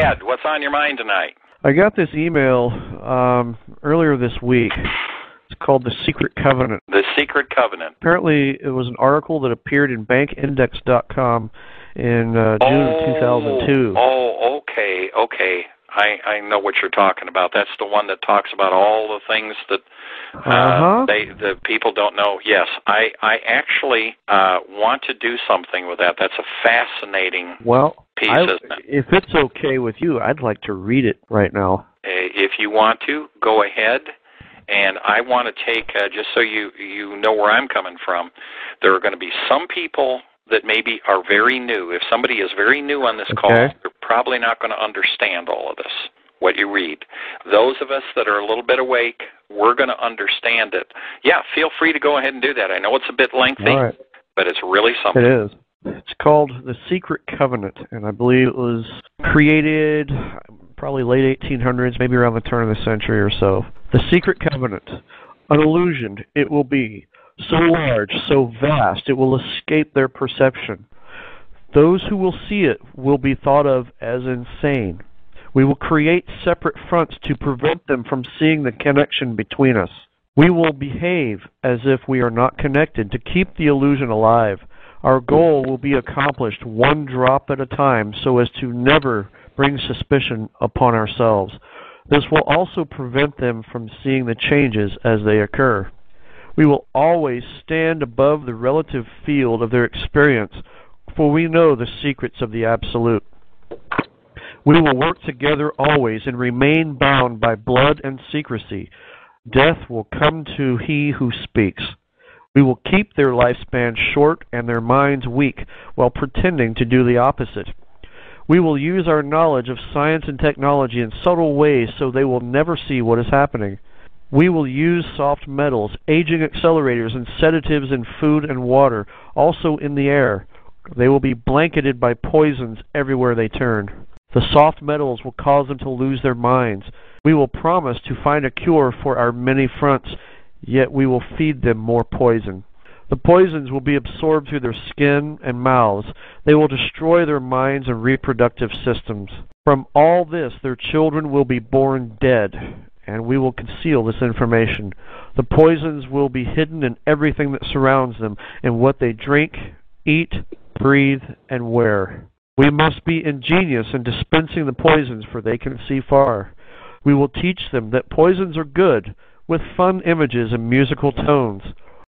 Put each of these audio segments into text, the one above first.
Ed, what's on your mind tonight? I got this email earlier this week. It's called The Secret Covenant. The Secret Covenant. Apparently, it was an article that appeared in bankindex.com in June of 2002. Oh, okay. I know what you're talking about. That's the one that talks about all the things that the people don't know. Yes, I actually want to do something with that. That's a fascinating piece, isn't it? If it's okay with you, I'd like to read it right now. If you want to, go ahead. And I want to take, just so you know where I'm coming from, there are going to be some people that maybe are very new. If somebody is very new on this call, they're probably not going to understand all of this, what you read. Those of us that are a little bit awake, we're going to understand it. Yeah, feel free to go ahead and do that. I know it's a bit lengthy, but it's really something. It is. It's called The Secret Covenant, and I believe it was created probably late 1800s, maybe around the turn of the century or so. The Secret Covenant, an illusion it will be, so large, so vast, it will escape their perception. Those who will see it will be thought of as insane. We will create separate fronts to prevent them from seeing the connection between us. We will behave as if we are not connected to keep the illusion alive. Our goal will be accomplished one drop at a time so as to never bring suspicion upon ourselves. This will also prevent them from seeing the changes as they occur. We will always stand above the relative field of their experience, for we know the secrets of the Absolute. We will work together always and remain bound by blood and secrecy. Death will come to he who speaks. We will keep their lifespan short and their minds weak while pretending to do the opposite. We will use our knowledge of science and technology in subtle ways so they will never see what is happening. We will use soft metals, aging accelerators, and sedatives in food and water, also in the air. They will be blanketed by poisons everywhere they turn. The soft metals will cause them to lose their minds. We will promise to find a cure for our many fronts, yet we will feed them more poison. The poisons will be absorbed through their skin and mouths. They will destroy their minds and reproductive systems. From all this, their children will be born dead, and we will conceal this information. The poisons will be hidden in everything that surrounds them, in what they drink, eat, breathe, and wear. We must be ingenious in dispensing the poisons, for they can see far. We will teach them that poisons are good, with fun images and musical tones.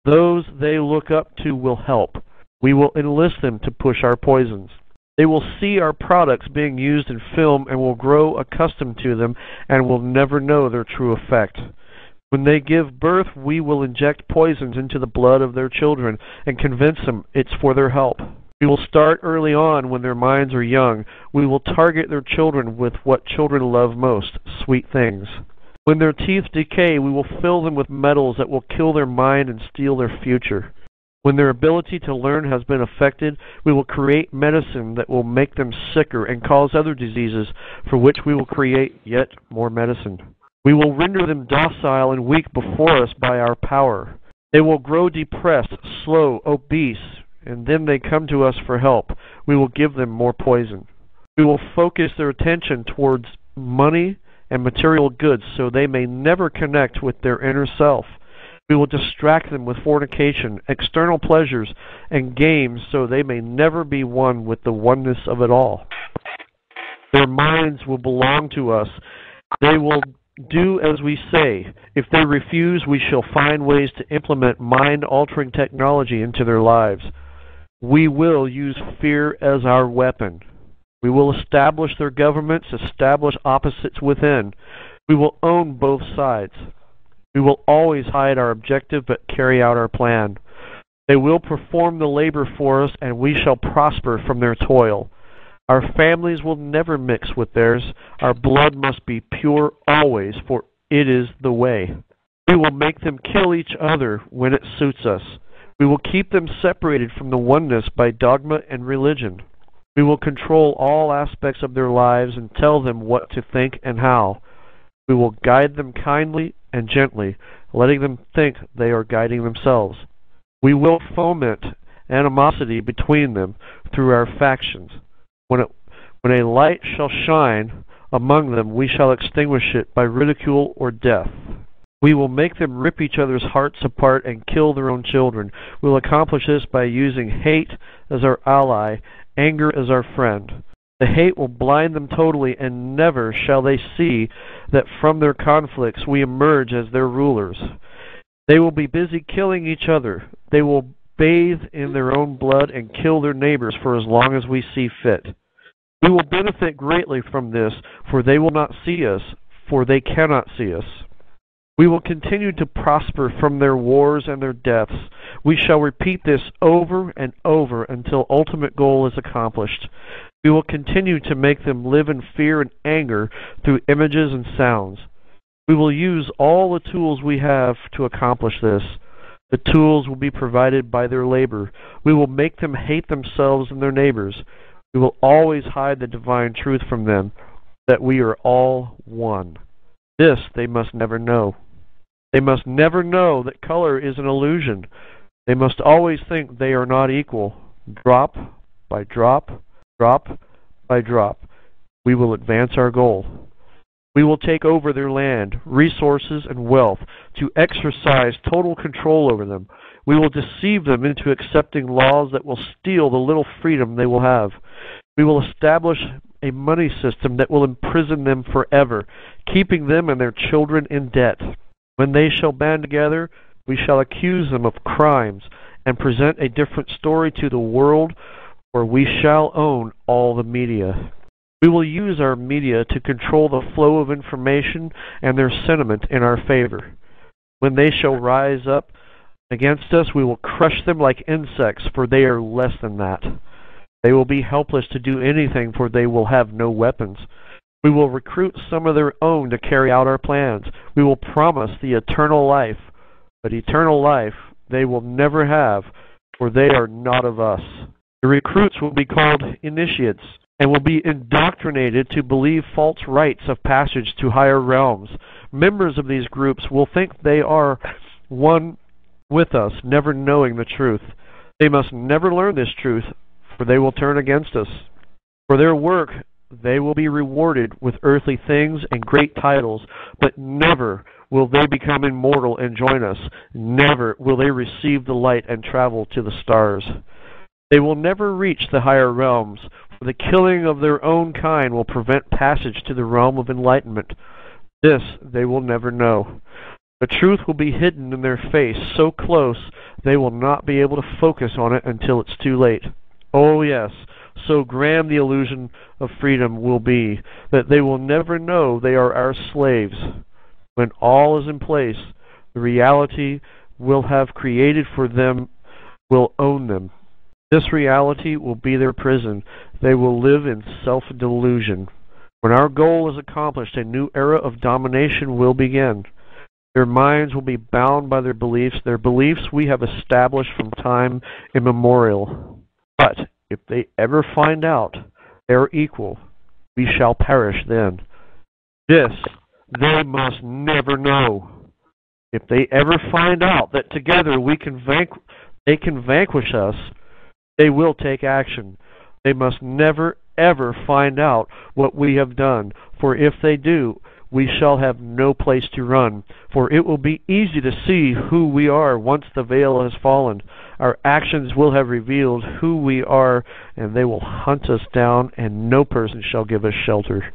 Those they look up to will help. We will enlist them to push our poisons. They will see our products being used in film and will grow accustomed to them and will never know their true effect. When they give birth, we will inject poisons into the blood of their children and convince them it's for their help. We will start early on when their minds are young. We will target their children with what children love most, sweet things. When their teeth decay, we will fill them with metals that will kill their mind and steal their future. When their ability to learn has been affected, we will create medicine that will make them sicker and cause other diseases, for which we will create yet more medicine. We will render them docile and weak before us by our power. They will grow depressed, slow, obese, and then they come to us for help. We will give them more poison. We will focus their attention towards money and material goods so they may never connect with their inner self. We will distract them with fornication, external pleasures, and games so they may never be one with the oneness of it all. Their minds will belong to us. They will do as we say. If they refuse, we shall find ways to implement mind-altering technology into their lives. We will use fear as our weapon. We will establish their governments, establish opposites within. We will own both sides. We will always hide our objective but carry out our plan. They will perform the labor for us, and we shall prosper from their toil. Our families will never mix with theirs. Our blood must be pure always, for it is the way. We will make them kill each other when it suits us. We will keep them separated from the oneness by dogma and religion. We will control all aspects of their lives and tell them what to think and how. We will guide them kindly and gently, letting them think they are guiding themselves. We will foment animosity between them through our factions. When When a light shall shine among them, we shall extinguish it by ridicule or death. We will make them rip each other's hearts apart and kill their own children. We will accomplish this by using hate as our ally, anger as our friend. The hate will blind them totally, and never shall they see that from their conflicts we emerge as their rulers. They will be busy killing each other. They will bathe in their own blood and kill their neighbors for as long as we see fit. We will benefit greatly from this, for they will not see us, for they cannot see us. We will continue to prosper from their wars and their deaths. We shall repeat this over and over until ultimate goal is accomplished. We will continue to make them live in fear and anger through images and sounds. We will use all the tools we have to accomplish this. The tools will be provided by their labor. We will make them hate themselves and their neighbors. We will always hide the divine truth from them, that we are all one. This they must never know. They must never know that color is an illusion. They must always think they are not equal. Drop by drop, drop by drop, we will advance our goal. We will take over their land, resources, and wealth to exercise total control over them. We will deceive them into accepting laws that will steal the little freedom they will have. We will establish a money system that will imprison them forever, keeping them and their children in debt. When they shall band together, we shall accuse them of crimes and present a different story to the world, for we shall own all the media. We will use our media to control the flow of information and their sentiment in our favor. When they shall rise up against us, we will crush them like insects, for they are less than that. They will be helpless to do anything, for they will have no weapons. We will recruit some of their own to carry out our plans. We will promise the eternal life, but eternal life they will never have, for they are not of us. The recruits will be called initiates, and will be indoctrinated to believe false rites of passage to higher realms. Members of these groups will think they are one with us, never knowing the truth. They must never learn this truth, for they will turn against us. For their work, they will be rewarded with earthly things and great titles, but never will they become immortal and join us. Never will they receive the light and travel to the stars. They will never reach the higher realms, for the killing of their own kind will prevent passage to the realm of enlightenment. This they will never know. The truth will be hidden in their face, so close they will not be able to focus on it until it's too late. Oh yes, so grand the illusion of freedom will be, that they will never know they are our slaves. When all is in place, the reality will have created for them will own them. This reality will be their prison. They will live in self-delusion. When our goal is accomplished, a new era of domination will begin. Their minds will be bound by their beliefs we have established from time immemorial. But if they ever find out they are equal, we shall perish then. This they must never know. If they ever find out that together they can vanquish us, they will take action. They must never, ever find out what we have done, for if they do, we shall have no place to run, for it will be easy to see who we are once the veil has fallen. Our actions will have revealed who we are, and they will hunt us down, and no person shall give us shelter.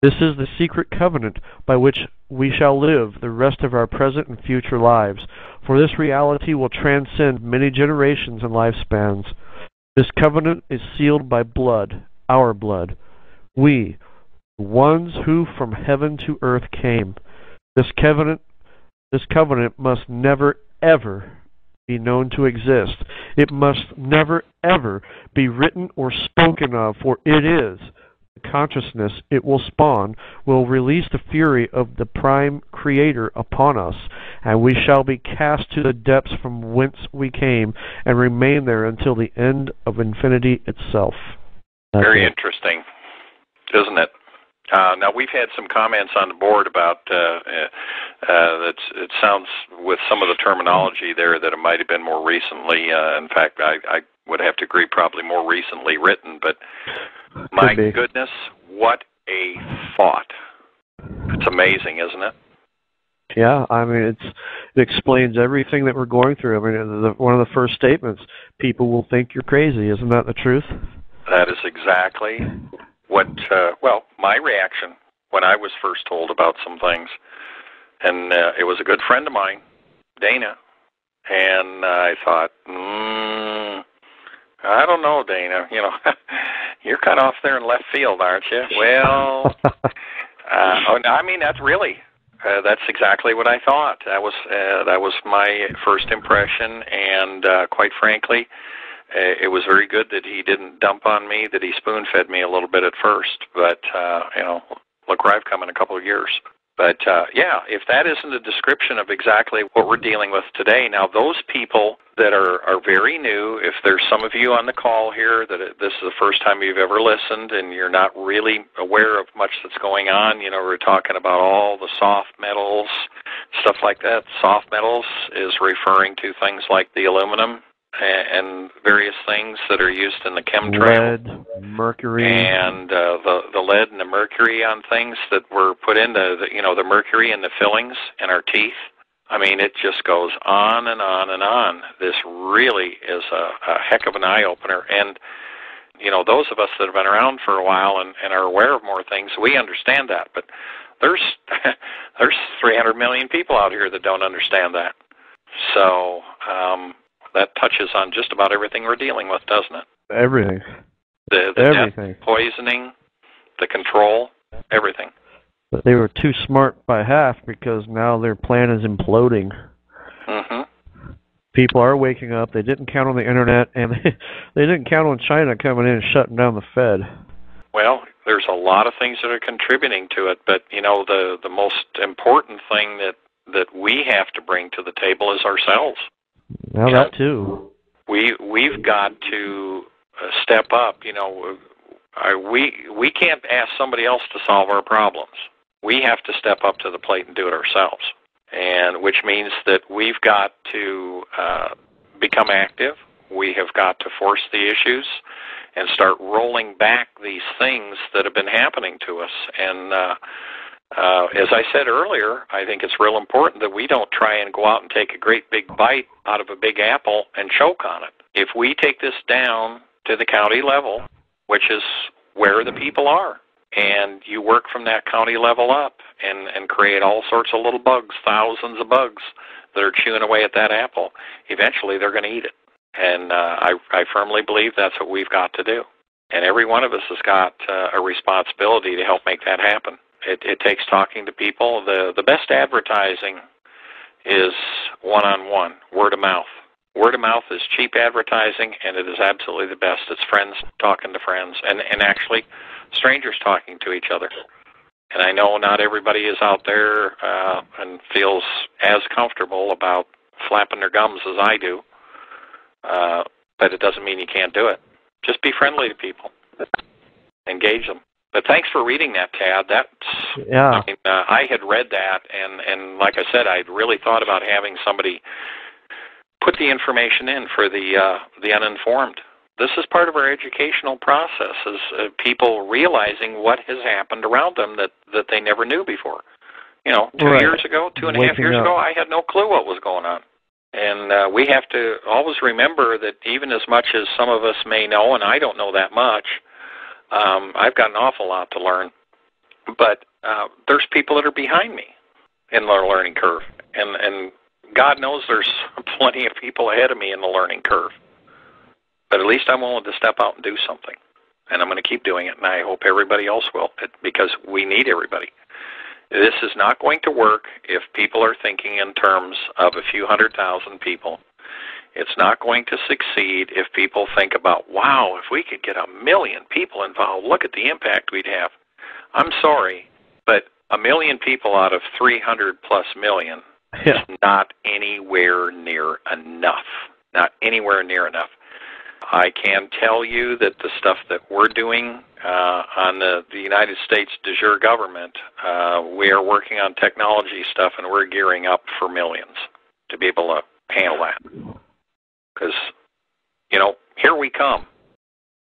This is the secret covenant by which we shall live the rest of our present and future lives, for this reality will transcend many generations and lifespans. This covenant is sealed by blood, our blood. We, the ones who from heaven to earth came. This covenant must never, ever be known to exist. It must never, ever be written or spoken of, for it is the consciousness it will spawn will release the fury of the prime creator upon us, and we shall be cast to the depths from whence we came and remain there until the end of infinity itself. Very interesting, isn't it? Now, we've had some comments on the board about it sounds with some of the terminology there that it might have been more recently. In fact, I would have to agree, probably more recently written. But My goodness, what a thought. It's amazing, isn't it? Yeah, I mean, it explains everything that we're going through. I mean, one of the first statements, people will think you're crazy. Isn't that the truth? That is exactly what, my reaction when I was first told about some things. And it was a good friend of mine, Dana. And I thought, I don't know, Dana. You know, you're kind of off there in left field, aren't you? Well, I mean, that's really... that's exactly what I thought. That was my first impression, and quite frankly, it was very good that he didn't dump on me, that he spoon-fed me a little bit at first. But, look where I've come in a couple of years. But, if that isn't a description of exactly what we're dealing with today, now those people that are very new, if there's some of you on the call here that this is the first time you've ever listened and you're not really aware of much that's going on, we're talking about all the soft metals, stuff like that. Soft metals is referring to things like the aluminum and various things that are used in the chemtrail. Lead, mercury. And the lead and the mercury on things that were put in, the mercury in the fillings in our teeth. I mean, it just goes on and on and on. This really is a heck of an eye-opener. And, those of us that have been around for a while and are aware of more things, we understand that. But there's 300 million people out here that don't understand that. So that touches on just about everything we're dealing with, doesn't it? Everything. The everything. Death, poisoning, the control, everything. But they were too smart by half because now their plan is imploding. Mm-hmm. People are waking up. They didn't count on the internet, and they didn't count on China coming in and shutting down the Fed. Well, there's a lot of things that are contributing to it, but the most important thing that we have to bring to the table is ourselves. Now that too. We've got to step up. We can't ask somebody else to solve our problems. We have to step up to the plate and do it ourselves, and which means that we've got to become active. We have got to force the issues and start rolling back these things that have been happening to us. And as I said earlier, I think it's real important that we don't try and go out and take a great big bite out of a big apple and choke on it. If we take this down to the county level, which is where the people are, and you work from that county level up and create all sorts of little bugs, thousands of bugs that are chewing away at that apple, eventually they're going to eat it. And I firmly believe that's what we've got to do. And every one of us has got a responsibility to help make that happen. It takes talking to people. The best advertising is one-on-one, word of mouth. Word of mouth is cheap advertising, and it is absolutely the best. It's friends talking to friends, and actually strangers talking to each other. And I know not everybody is out there and feels as comfortable about flapping their gums as I do, but it doesn't mean you can't do it. Just be friendly to people. Engage them. But thanks for reading that, Tad. Yeah. I had read that, and like I said, I'd really thought about having somebody put the information in for the uninformed. This is part of our educational process, is people realizing what has happened around them that they never knew before. 2 years ago, 2.5 years ago, I had no clue what was going on. And we have to always remember that even as much as some of us may know, and I don't know that much, I've got an awful lot to learn. But there's people that are behind me in their learning curve. And God knows there's plenty of people ahead of me in the learning curve. But at least I'm willing to step out and do something. And I'm going to keep doing it, and I hope everybody else will, because we need everybody. This is not going to work if people are thinking in terms of a few 100,000 people. It's not going to succeed if people think about, wow, if we could get 1 million people involved, look at the impact we'd have. I'm sorry, but 1 million people out of 300 plus million is not anywhere near enough. Not anywhere near enough. I can tell you that the stuff that we're doing on the United States de jure government, we are working on technology stuff, and we're gearing up for millions to be able to handle that. Because, here we come.